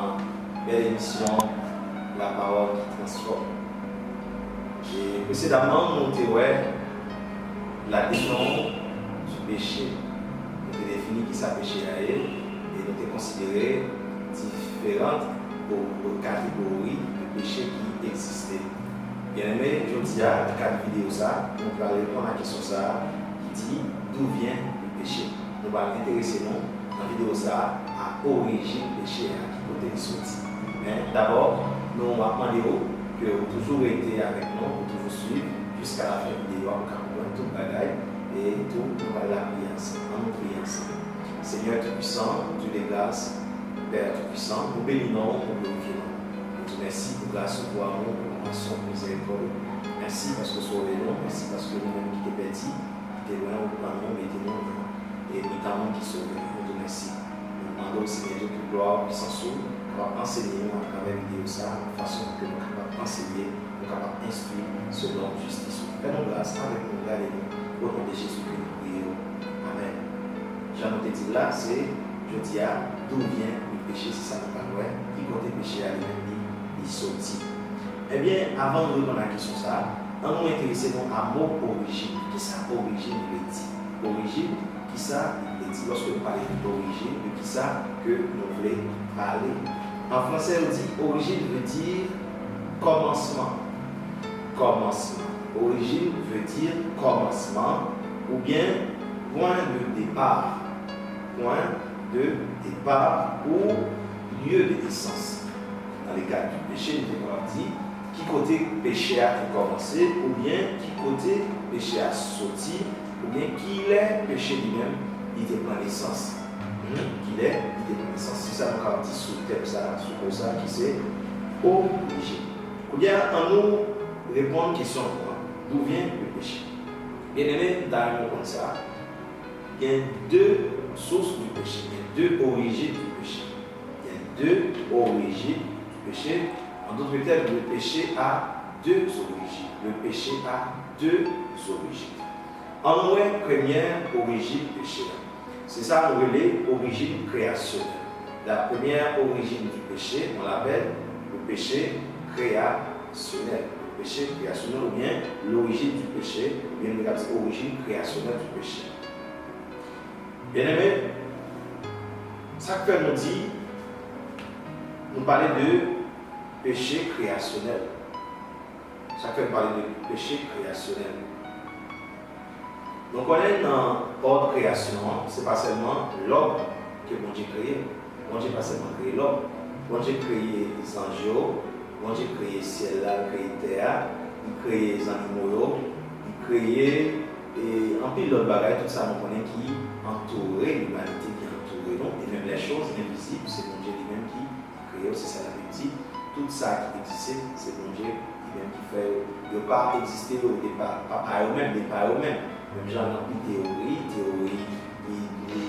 dans belle émission La parole qui transforme. Et précédemment, nous avons la question du péché. Nous avons défini qui ça péché à elle et nous avons considéré différentes catégories de péchés qui existaient. Bien aimé, je dis à la vidéo ça, nous allons répondre à la question ça qui dit d'où vient le péché. Nous allons intéresser nous dans la vidéo ça à l'origine du péché, à qui côté il sorti. Mais d'abord, nous allons demander que vous toujours été avec nous, vous toujours suivre jusqu'à la fin de la vidéo pour comprendre tout le bagage et tout, nous allons la prier ensemble. Nous prions ensemble. Seigneur Tout-Puissant, Dieu des grâces, Père Tout-Puissant, nous bénissons, nous glorifions. Nous te remercions pour grâce au amour, pour compassion, pour miséricorde. Merci parce que vous sauvez nous, merci parce que nous-mêmes qui t'es bêtis, qui t'es loin au plan, nous mettez-nous et nous t'avons qui sauve. Nous te remercions. Nous demandons au Seigneur de toute gloire, puissance, pour enseigner à travers la vidéo ça, de façon que nous sommes capables d'enseigner, nous sommes capables d'instruire selon justice. Fais-nous grâce avec nous, regardez-nous, au nom de Jésus que nous prions. Amen. Jean te dit là, c'est, je dis à d'où vient le péché, si ça ne pas loin, qui compte le péché à lui-même, il sortit. Eh bien, avant de répondre à la question ça, on nous intéresse à mot origine. Qui ça origine veut dire? Origine, qui ça veut dire? Lorsque nous parlons d'origine, de qui ça que nous voulons parler. En français, on dit origine veut dire commencement. Commencement. Origine veut dire commencement ou bien point de départ. Point de départ ou lieu de naissance. Dans les cas du péché, nous avons dit qui côté péché a commencé, ou bien qui côté péché a sorti, ou bien qui est péché lui-même, il prend naissance. Qu'il est, il prend naissance. Si ça nous a dit sous le thème, ça, sous ça, qui c'est origine. Ou bien, en nous répondre à une question, d'où vient le péché? Bien aimé, dans le monde comme ça, il y a deux sources du péché, il y a deux origines du péché. Il y a deux origines du péché. En d'autres termes, le péché a deux origines. Le péché a deux origines. En nous, première origine du péché, c'est ça nous relève origine créationnelle. La première origine du péché, on l'appelle le péché créationnel. Le péché créationnel ou bien l'origine du péché, ou bien l'origine créationnelle du péché. Bien aimé, ça que nous dit, nous parler de péché créationnel. Ça fait parler de péché créationnel. Donc on est dans l'ordre création, ce n'est pas seulement l'homme que bon Dieu créé. Bon Dieu n'a pas seulement créé l'homme. Bon Dieu créé les anges, bon Dieu créé le ciel, il a créé la terre, il créé les animaux, il créé en pile d'autres bagages, tout ça nous connaît qui entoure l'humanité, qui entoure nous, et même les choses invisibles, c'est bon Dieu lui-même qui crée, c'est ça la Bible. Tout ça qui existe, c'est bon Dieu lui-même qui fait. Il ne peut pas exister au départ, pas par eux-mêmes, mais par eux-mêmes. Même genre dans une théorie de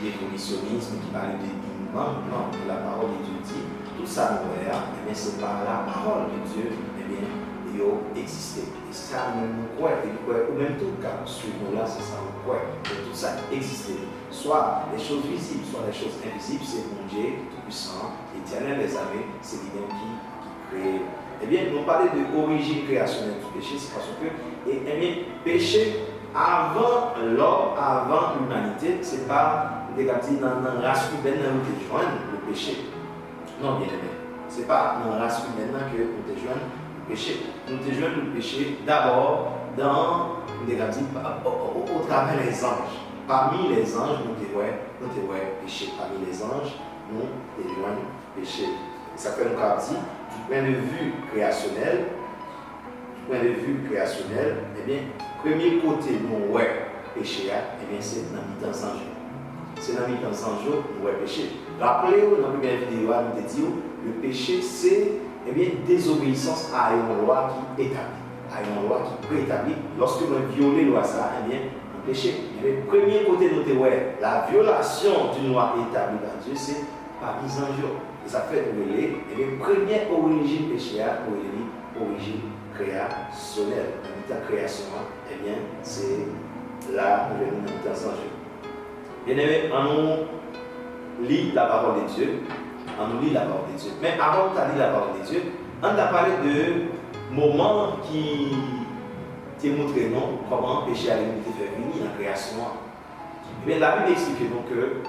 l'évolutionnisme qui parle de Big Bang, non, la parole de Dieu dit, tout ça nous voit, mais c'est par la parole de Dieu, eh bien, il a existé. Et ça, nous croyons, ou même tout cas, sur nous là, c'est ça, nous croyons, que tout ça existait. Soit les choses visibles, soit les choses invisibles, c'est mon Dieu, tout-puissant, éternel des armées, c'est lui-même qui crée. Eh bien, nous parlons de l'origine créationnelle du péché, c'est parce que, eh bien, péché, avant l'homme, avant l'humanité, ce n'est pas dans la race humaine où nous rejoignons le péché. Non, bien aimé. Ce n'est pas dans la race humaine que nous rejoignons le péché. Nous rejoignons le péché d'abord au travers des anges. Parmi les anges, nous rejoignons le péché. Parmi les anges, nous rejoignons le péché. Et ça fait nous dire, du point de vue créationnel, eh bien, premier côté, nous voyons péché, eh bien, c'est dans le mi-temps sans jour. C'est dans le mi-temps sans jour, nous voyons péché. Rappelez-vous, dans la première vidéo, nous avons dit, le péché, c'est eh bien, désobéissance à une loi qui est établie, à une loi qui est préétablie. Lorsque nous violons la loi, ça, eh bien, le péché. Le premier côté, nous voyons la violation d'une loi établie par Dieu, c'est par mise en jour. Et ça fait nous relais, eh bien, première origine péché, origine créationnelle. La création, eh bien, c'est là où nous venons dans sans Dieu. Bien aimé, en nous lit la parole de Dieu, on nous lit la parole de Dieu. Mais avant de lire la parole de Dieu, on a parlé de moments qui te montrent non, comment le péché a été fait venir en création. Et bien, la Bible explique donc que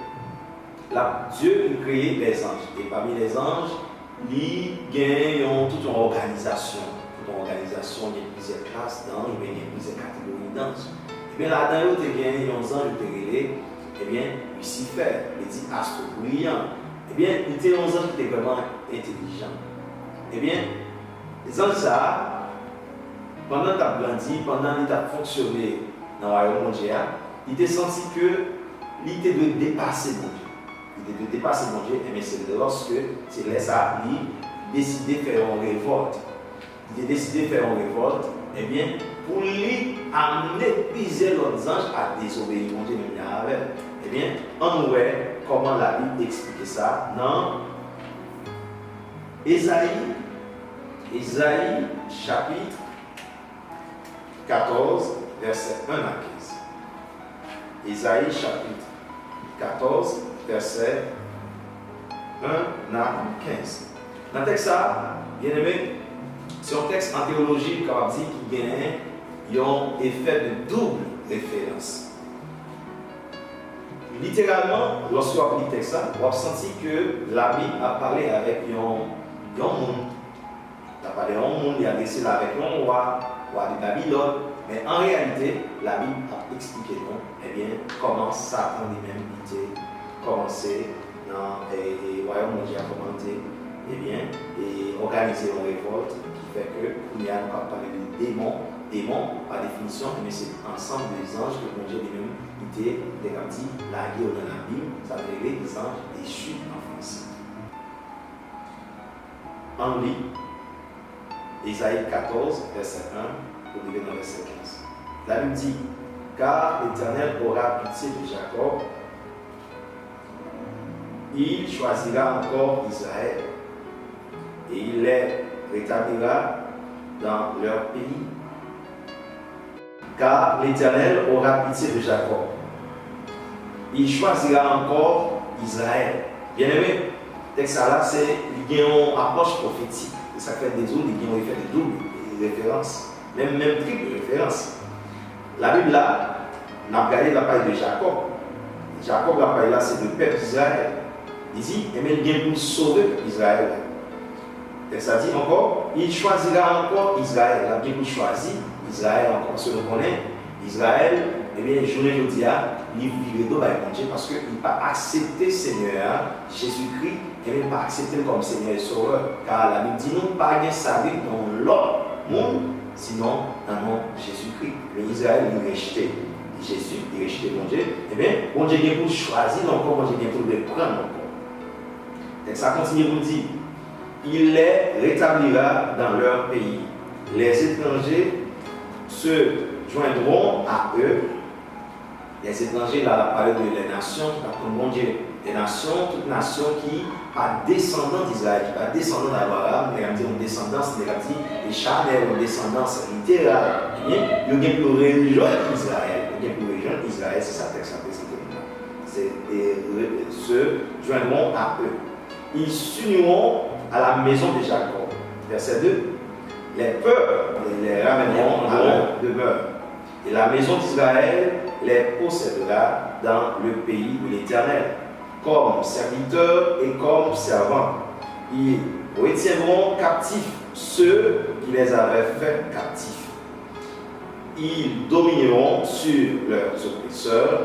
Dieu a créé les anges. Et parmi les anges, il y a toute une organisation. Toute une organisation, il y a plusieurs classes d'anges, il y a plusieurs catégories d'anges. Et bien là-dedans, il y a des anges qui étaient eh bien, Lucifer, il dit astre brillant. Eh bien, il était un ange qui était vraiment intelligent. Eh bien, les anges, ça, pendant qu'il a grandi, pendant qu'il a fonctionné dans le royaume mondial, il était senti qu'il était de dépasser mon Dieu. Il était de dépasser mon Dieu, mais c'est lorsque c'est là ça, il décidé de faire une révolte. Il a décidé de faire une révolte, eh bien, pour lui amener plusieurs autres anges à désobéir mon Dieu, même avec. Eh bien, on voit comment la Bible explique ça dans Ésaïe chapitre 14, verset 1 à 15. Ésaïe chapitre 14, verset 1 à 15. Dans le texte, bien aimé, c'est un texte en théologie qui gagne un effet de double référence. Littéralement, lorsque vous lit le texte, vous avez senti que la Bible a parlé avec un monde. Il a parlé à un monde, il a laissé là avec un roi de Babylone. Mais en réalité, la Bible a expliqué non, eh bien, comment Satan lui-même était commencé dans le royaume mondial, comment eh bien, et organiser une révolte qui fait que il y a encore parlé de démons. Démons, par définition, mais c'est ensemble des anges que mon Dieu lui-même était dit, largués dans la Bible, ça veut dire les anges déchus en français. On lit Ésaïe 14, verset 1, pour arriver dans verset 15. La Bible dit, car l'Éternel aura pitié de Jacob, il choisira encore Israël, et il les rétablira dans leur pays. Car l'Éternel aura pitié de Jacob. Il choisira encore Israël. Bien aimé, le texte là, c'est une approche prophétique. Ça fait des autres, il y a un effet de double référence, même triple référence. La Bible là, n'a pas regardé la parole de Jacob. Jacob, la parole là, c'est le peuple d'Israël. Il dit, il vient pour sauver Israël. Et ça dit encore, il choisira encore Israël. Il a bien choisi Israël encore. Parce que nous connaissons Israël, eh bien, journée de dia, il vit le parce qu'il n'a pas accepté Seigneur Jésus-Christ, et il n'a pas accepté comme Seigneur et Sauveur. Car la Bible dit, nous pas de salut dans l'autre monde, sinon dans le nom de Jésus-Christ. Mais Israël, il est rejeté. Jésus, il est rejeté mon Dieu. Eh bien, mon Dieu vient pour choisir encore, mon Dieu vient pour le prendre encore. Et ça continue pour dire, il les rétablira dans leur pays. Les étrangers se joindront à eux. Les étrangers, là, on a parlé de les nations, mon Dieu, les nations, toutes nations qui pas descendants d'Israël, qui pas descendants d'Abraham, mais une descendance négative, et charnelle, une descendance littérale. Il y a pour rejoindre Israël. Il y a pour rejoindre Israël, c'est ça texte après c'est se joindront à eux. Ils s'uniront à la maison de Jacob. Verset 2. Les peuples les ramèneront à leur demeure. Et la maison d'Israël les possédera dans le pays de l'Éternel, comme serviteurs et comme servants. Ils retiendront captifs ceux qui les avaient fait captifs. Ils domineront sur leurs oppresseurs.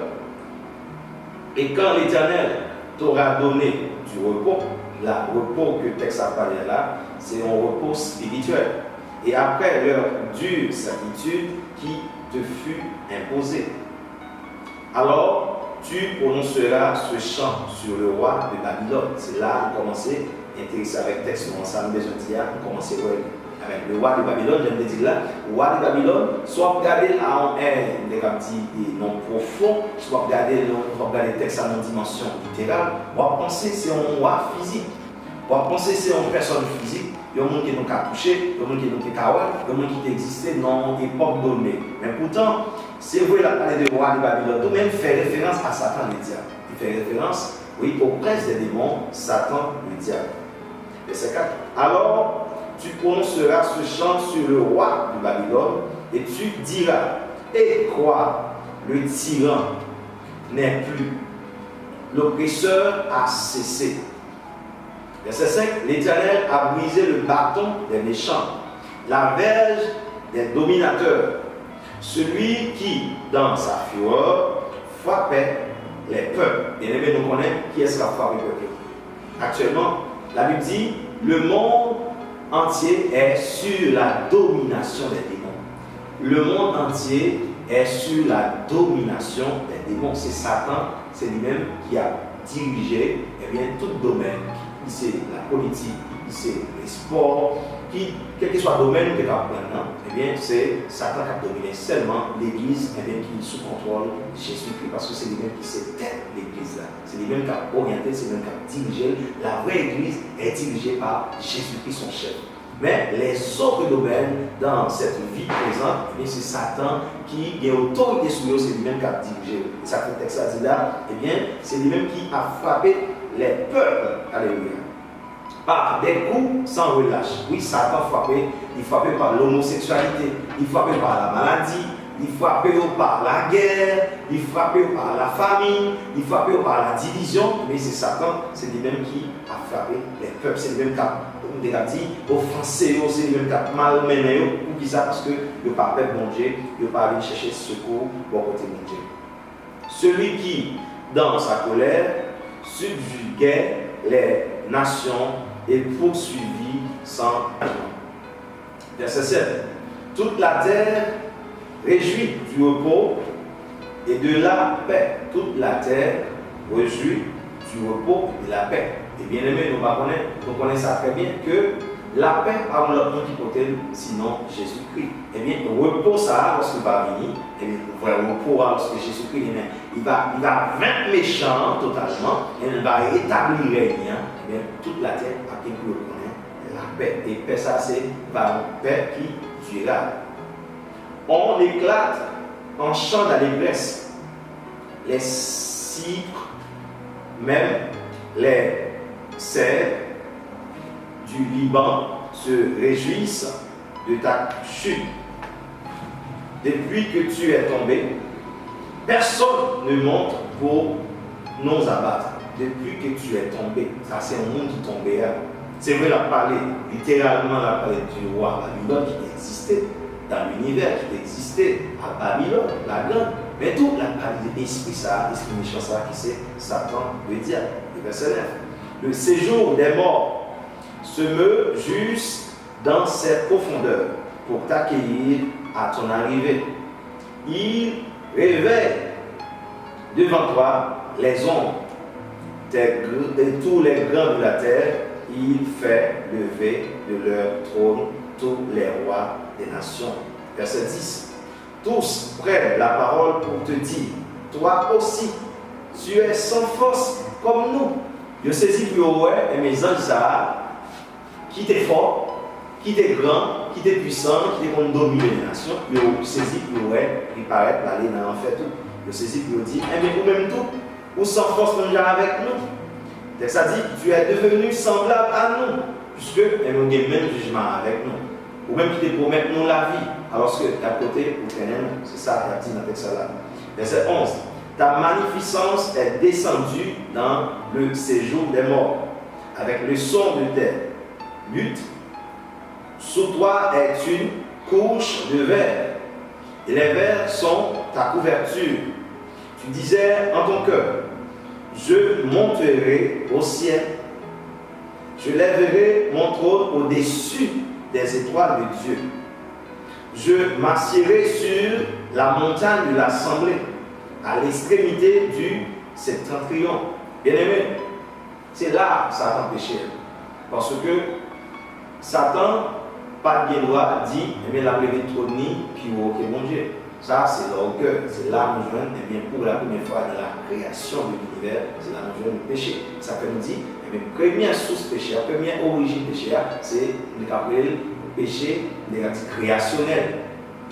Et quand l'Éternel t'aura donné du repos, le repos que le texte a parlé là, c'est un repos spirituel. Et après leur dure servitude qui te fut imposée, alors tu prononceras ce chant sur le roi de Babylone. C'est là qu'on commençait à intéresser avec le texte. On s'en besoin de dire, on commençait avec le roi de Babylone. J'aime dire là, le roi de Babylone, soit regarder là en des non profond, soit regarder le texte à une dimension littérale, on va penser que c'est un roi physique. On va penser que c'est une personne physique. Il y a des gens qui n'ont pas touché, il y a des gens qui n'ont pas kawal, il y a des gens qui existaient dans l'époque donnée. Mais pourtant, c'est vrai la parole de roi de Babylone, tout même fait référence à Satan, le diable. Il fait référence oui, au prince des démons, Satan, le diable. Verset 4. Alors, tu prononceras ce chant sur le roi de Babylone et tu diras, et quoi, le tyran n'est plus, l'oppresseur a cessé. Verset 5. L'Éternel a brisé le bâton des méchants, la verge des dominateurs, celui qui, dans sa fureur, frappait les peuples. Bien aimé, nous connaissons qui est-ce qui a frappé les peuples. Actuellement, la Bible dit, le monde entier est sur la domination des démons. Le monde entier est sur la domination des démons. C'est Satan, c'est lui-même qui a dirigé tout domaine. C'est la politique, c'est les sports, quel que soit le domaine que tu apprends maintenant, c'est Satan qui a dominé seulement l'Église qui est sous contrôle de Jésus-Christ, parce que c'est lui-même qui s'est tête l'Église là. C'est lui-même qui a orienté, c'est lui-même qui a dirigé. La vraie Église est dirigée par Jésus-Christ, son chef. Mais les autres domaines dans cette vie présente, c'est Satan qui a autorité sur eux, c'est lui-même qui a dirigé. Et ça fait texte dit là, c'est lui-même qui a frappé les peuples. Alléluia. Par des coups sans relâche. Oui, Satan frappé, il frappait par l'homosexualité, il frappait par la maladie, il frappait par la guerre, il frappait par la famine, il frappait par la division. Mais c'est Satan, c'est lui-même qui a frappé les peuples, c'est lui-même qui a dit offensé, c'est lui-même qui a malmené. Pour qui ça? Parce que le pape bon Dieu, il n'a pas allé chercher secours pour côté bon Dieu. Celui qui, dans sa colère, subjuguait les nations et poursuivit sans jugement. Verset 7. Toute la terre réjouit du repos et de la paix. Toute la terre réjouit du repos et de la paix. Et bien aimé, nous connaissons ça très bien que la paix par l'autre qui peut sinon Jésus-Christ. Et bien, le repos, ça, lorsqu'il va venir, et bien, le vrai repos, lorsque Jésus-Christ il va vaincre les méchants totalement, et il va établir les liens, et bien, toute la terre a bien pu reconnaître la paix. Et paix, ça, c'est par une paix qui durera. On éclate en chant d'allégresse. Les cypres, même les cèdres du Liban se réjouissent de ta chute. Depuis que tu es tombé, personne ne monte pour nous abattre. Depuis que tu es tombé, ça c'est un monde qui tombait. C'est vrai, la parler, littéralement, la parler du roi Babylone qui existait dans l'univers, qui existait à Babylone, la grande. Mais tout la parler de l'esprit, ça, l'esprit méchant, ça, qui c'est Satan, le diable. Le verset 9. Le séjour des morts se meut juste dans ses profondeurs pour t'accueillir à ton arrivée. Il réveille devant toi les ombres et tous les grands de la terre. Il fait lever de leur trône tous les rois des nations. Verset 10. Tous prennent la parole pour te dire, toi aussi, tu es sans force comme nous. Je saisis plus haut et mes anges ça. Qui est fort, qui est grand, qui est puissant, qui est comme dominer les nations, il saisit pour il paraît aller dans l'enfer tout. Il saisit pour dire, mais vous-même tout, ou sans force pour avec nous. Ça dit, tu es devenu semblable à nous, puisque nous avons le même jugement avec nous. Ou même qui te promet nous la vie, alors que d'à côté, vous tenez nous. C'est ça qu'il a dit dans le texte là. Verset 11. Ta magnificence est descendue dans le séjour des morts, avec le son de tes lutte. Sous toi est une couche de verre, et les vers sont ta couverture. Tu disais en ton cœur, je monterai au ciel, je lèverai mon trône au-dessus des étoiles de Dieu. Je m'assierai sur la montagne de l'assemblée, à l'extrémité du septentrion. Bien aimé, c'est là que ça a empêché. Parce que Satan, pas de droit, dit, la levé de trône, puis ok, mon Dieu. Ça, c'est l'orgueil. C'est là où nous jouons, pour la première fois dans la création de l'univers, c'est là où nous jouons le péché. Ça peut nous dire, première source péché, la première origine péché, c'est le péché créationnel.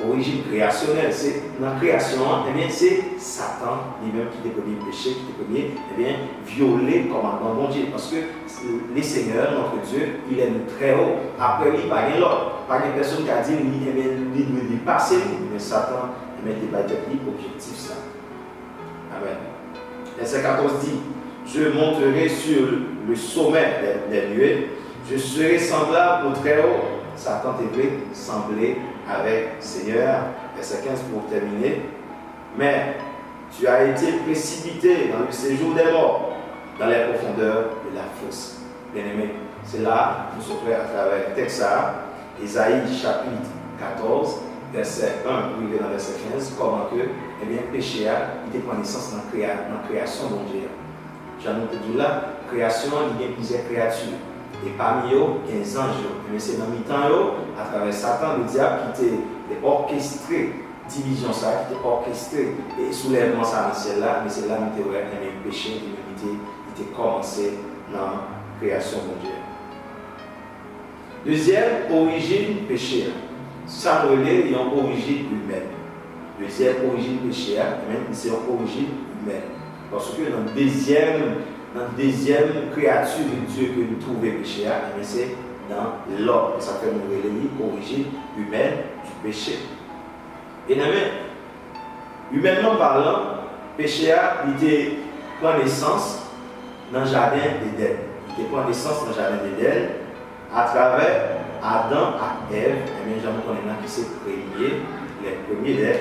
origine créationnelle. C'est dans la création, eh bien, c'est Satan lui-même qui était premier péché, qui était premier, eh bien, violer le commandement de mon Dieu. Parce que le Seigneur, notre Dieu, il est très haut. Après lui, pas l'autre. Pas une personne qui a dit, eh bien, il doit dépasser lui. Mais Satan, eh bien, il va être objectif ça. Amen. Verset 14 dit, je monterai sur le sommet des nuées, je serai semblable au très haut. Satan devait sembler avec Seigneur. Verset 15 pour terminer. Mais tu as été précipité dans le séjour des morts, dans les profondeurs de la fosse. Bien-aimé, c'est là nous sommes à travers le texte, Isaïe chapitre 14, verset 1 pour dans verset 15, comment que, eh bien, le péché il prend naissance dans la création de Dieu. J'en ai dit là, création, il y a plusieurs créatures. Et parmi eux, il y a des anges. Mais c'est dans le temps, à travers Satan, le diable qui était orchestré, division ça, qui était orchestré, et soulèvement ça dans le ciel là, mais c'est là où il y a un péché, l'humanité, il était commencé dans la création de Dieu. Deuxième origine péché. Ça relève une origine humaine. Deuxième origine péché, c'est une origine humaine. Parce que dans la deuxième créature de Dieu que nous trouvons péché, c'est dans l'homme. Ça fait nous relève l'origine humaine du péché. Et humainement parlant, péché il prend naissance dans le jardin d'Éden. Il prend naissance dans le jardin d'Éden à travers Adam et Ève. Et bien, j'aime qu'on est qui s'est créé les premiers des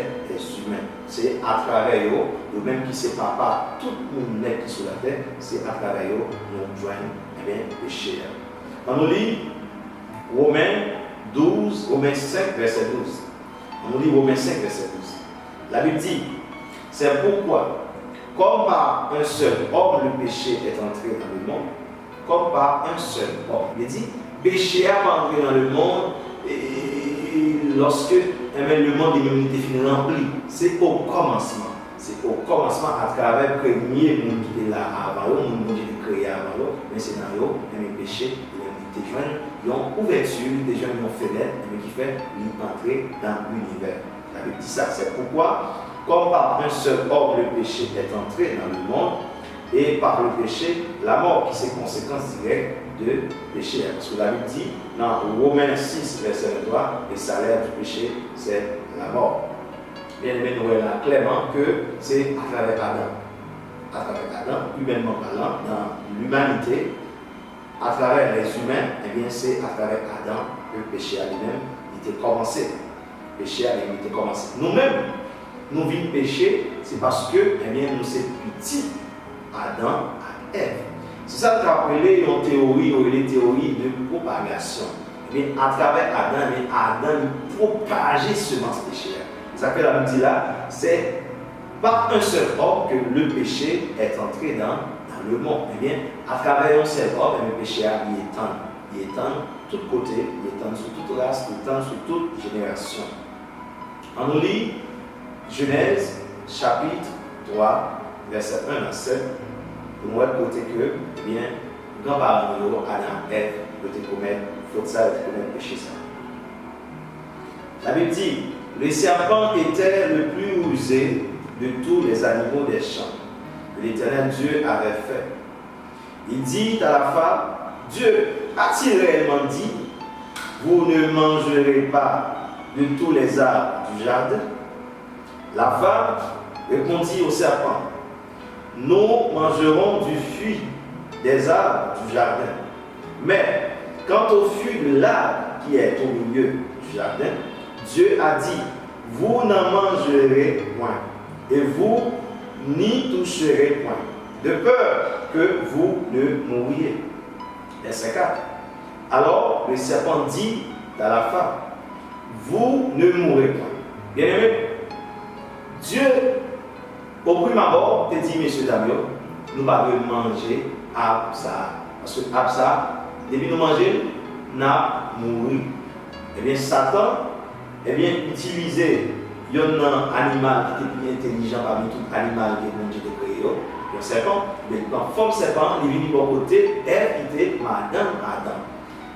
humains. C'est à travers eux, le même qui c'est papa, tout le monde qui est sur la terre, c'est à travers eux nous joignons le péché. On nous lit Romains 5, verset 12. On nous lit Romains 5, verset 12. La Bible dit, c'est pourquoi, comme par un seul homme le péché est entré dans le monde, comme par un seul homme. Il dit, péché a entré dans le monde et lorsque le monde de l'humanité finit rempli, c'est au commencement. C'est au commencement à travers le premier monde qui est là avant eux, le monde qui est créé avant eux, mais c'est dans eux, le péché, l'humanité joint, ils ont ouverture, des gens qui ont fenêtre, mais qui fait entrer dans l'univers. La Bible dit ça, c'est pourquoi, comme par un seul homme le péché est entré dans le monde, et par le péché, la mort qui c'est conséquence directe de péché. Parce que la Bible dit dans Romains 6, verset 3, le salaire du péché, c'est la mort. Bien aimé, nous voyons clairement que c'est à travers Adam. À travers Adam, humainement parlant, dans l'humanité, à travers les humains, eh bien c'est à travers Adam que le péché à lui-même était commencé. Le péché à lui-même était commencé. Nous-mêmes, nous vivons péché, c'est parce que eh bien, nous sommes petits Adam et Ève. C'est ça qu'on appelle une théorie ou une théorie de propagation. Mais à travers Adam, Adam propageait semence péché. C'est ça que la Bible dit là, c'est par un seul homme que le péché est entré dans le monde. Eh bien, à travers un seul homme, le péché il étend de tous côtés, il étend sur toute race, il étend sur toute génération. On nous lit Genèse chapitre 3, verset 1 à 7. Pour moi, côté que, eh bien, grand-parents de Adam et Ève, côté commettre faute ça, et commettre péché ça. La Bible dit, le serpent était le plus rusé de tous les animaux des champs que l'Éternel Dieu avait fait. Il dit à la femme, Dieu a-t-il réellement dit, vous ne mangerez pas de tous les arbres du jardin? La femme répondit au serpent, nous mangerons du fruit des arbres du jardin. Mais quant au fruit de l'arbre qui est au milieu du jardin, Dieu a dit, vous n'en mangerez point, et vous n'y toucherez point, de peur que vous ne mouriez. Verset 4. Alors le serpent dit à la femme, vous ne mourrez point. Bien aimé, Dieu, au prime abord, te dit, messieurs, dames, nous ne pouvons pas manger à ça. Parce que à ça, depuis nous manger, nous mouru. Eh bien, Satan, eh bien, utilisait un animal qui était plus intelligent parmi tout animal que Dieu a créé, le serpent, mais dans la forme serpent, il est venu de mon côté, Ève était madame Adam.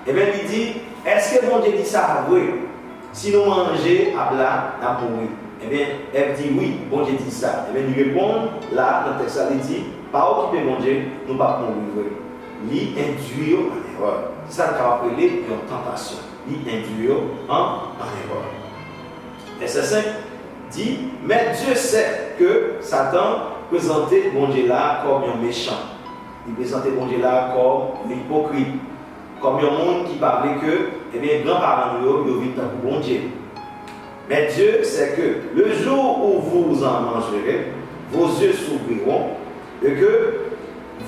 Eh bien, il dit, est-ce que mon Dieu dit ça à vrai? si nous mangeons à plat, nous allons mourir. Eh bien, elle dit oui, bon Dieu dit ça. Eh bien, nous répondons là, dans le texte, elle dit, par occuper mon Dieu, nous ne pouvons pas mourir. Lui induire en erreur. C'est ça qu'on va appeler une tentation. Lui induire en erreur. Verset 5 dit, mais Dieu sait que Satan présentait mon Dieu là comme un méchant. Il présentait mon Dieu là comme un hypocrite. Comme un monde qui parlait que, eh bien, grands-parents nous vivent dans le bon Dieu. Mais Dieu sait que le jour où vous en mangerez, vos yeux s'ouvriront et que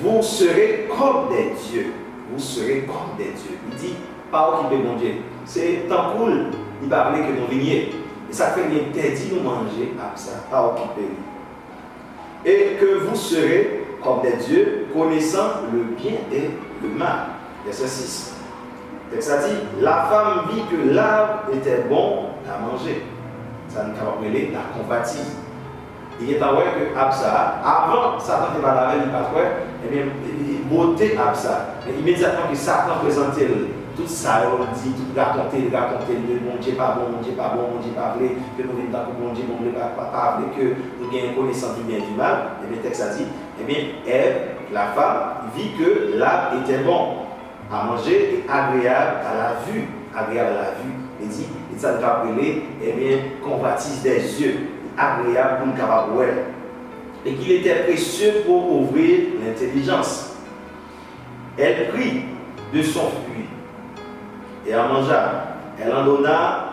vous serez comme des dieux. Vous serez comme des dieux. Il dit, pas occuper mon Dieu. C'est tant cool, il va parler que nous venions. Et ça fait l'interdit de manger à ça, pas occuper. Et que vous serez comme des dieux, connaissant le bien et le mal. Verset 6. Ça dit, la femme vit que l'arbre était bon à manger. Ça nous appelle la convoitise. Il est vrai que Absa, avant Satan n'était pas là, il pas eh bien, beauté Absa. Mais immédiatement que Satan présentait tout ça, on dit, tout raconter, mon Dieu pas bon, mon Dieu pas bon, mon Dieu pas vrai, que nous venons dans mon Dieu, mon Dieu pas vrai, que nous gagnons connaissance du bien et du mal. Et bien, le texte a dit, eh bien, elle, la femme, vit que l'arbre était bon à manger et agréable à la vue. Agréable à la vue. Il dit, ça nous appelle, eh bien, convoitise des yeux, agréable pour le capable. Et qu'il était précieux pour ouvrir l'intelligence. Elle prit de son fruit et en mangea. Elle en donna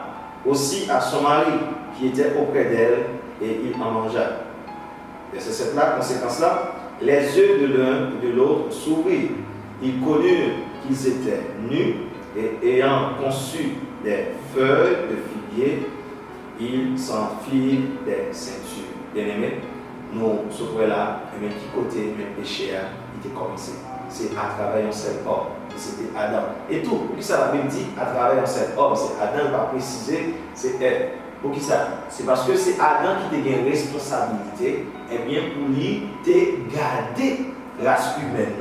aussi à son mari qui était auprès d'elle et il en mangea. Verset 7 là, conséquence là, les yeux de l'un et de l'autre s'ouvrirent. Ils connurent qu'ils étaient nus et ayant conçu des feuilles de figuier, ils s'en firent des ceintures. Bien aimé, nous sommes là, et même qui côté même péché a été commencé. C'est à travers un seul homme. C'était Adam. Et tout, pour qui ça la Bible dit à travers un seul homme, c'est Adam va préciser, c'est elle. Pour qui ça? C'est parce que c'est Adam qui te gagne responsabilité, et bien pour lui, te garder race humaine,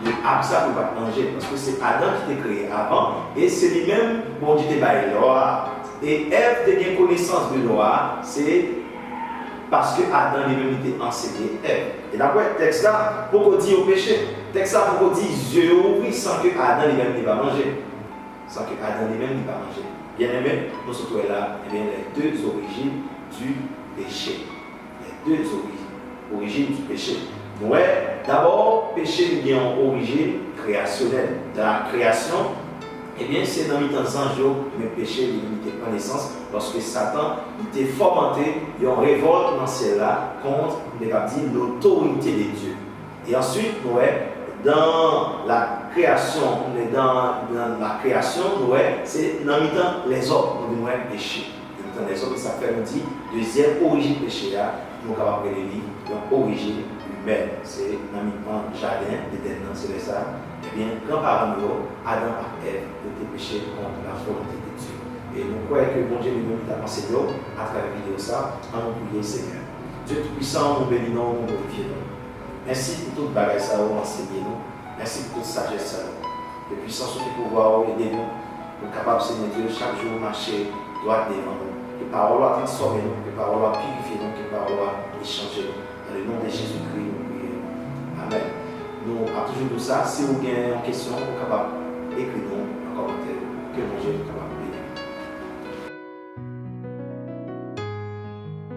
de ça pour pas manger. Parce que c'est Adam qui t'a créé avant, et c'est lui-même, bon Dieu t'a baillé loi. Et Ève t'a gagne connaissance de loi, c'est parce que Adam lui-même était enseigné Ève. Et d'après le texte là, pourquoi dit au péché? Le texte là, pourquoi dit Dieu ouvrit sans que Adam lui-même ne va manger? Sans que Adam lui-même ne va manger. Bien aimé, nous sommes là, eh bien, les deux origines du péché. Les deux origines du péché. Ouais, d'abord, péché est en origine créationnelle. Dans la création, eh bien, c'est dans le temps sans jour, mais péché limité par naissance, lorsque Satan était fomenté, il y a une révolte dans celle-là contre, l'autorité de Dieu. Et ensuite, ouais, dans la création, c'est dans le temps les hommes, nous avons péché. Dans les hommes, ça fait, on dit, deuxième origine péché, nous avons appelé l'origine humaine. C'est dans le jardin d'Éden, c'est ça. Eh bien, grands-parents, Adam et Ève étaient péchés contre la volonté de Dieu. Et nous croyons que bon Dieu nous a enseigné à travers la vidéo ça, en nous prier Seigneur. Dieu Tout-Puissant, nous bénissons, nous glorifions. Merci pour toute bagaille ça, enseigner nous. Merci pour toute sagesse ça. De puissance et de pouvoir aider nous. Nous capables, Seigneur Dieu, chaque jour marcher droit devant nous. Que parole a transformé nous, que parole a purifié nous, que parole a échangé nous. Dans le nom de Jésus-Christ, nous prions. Amen. Nous avons toujours dit ça. Si vous avez une question, vous êtes capable d'écrire nous.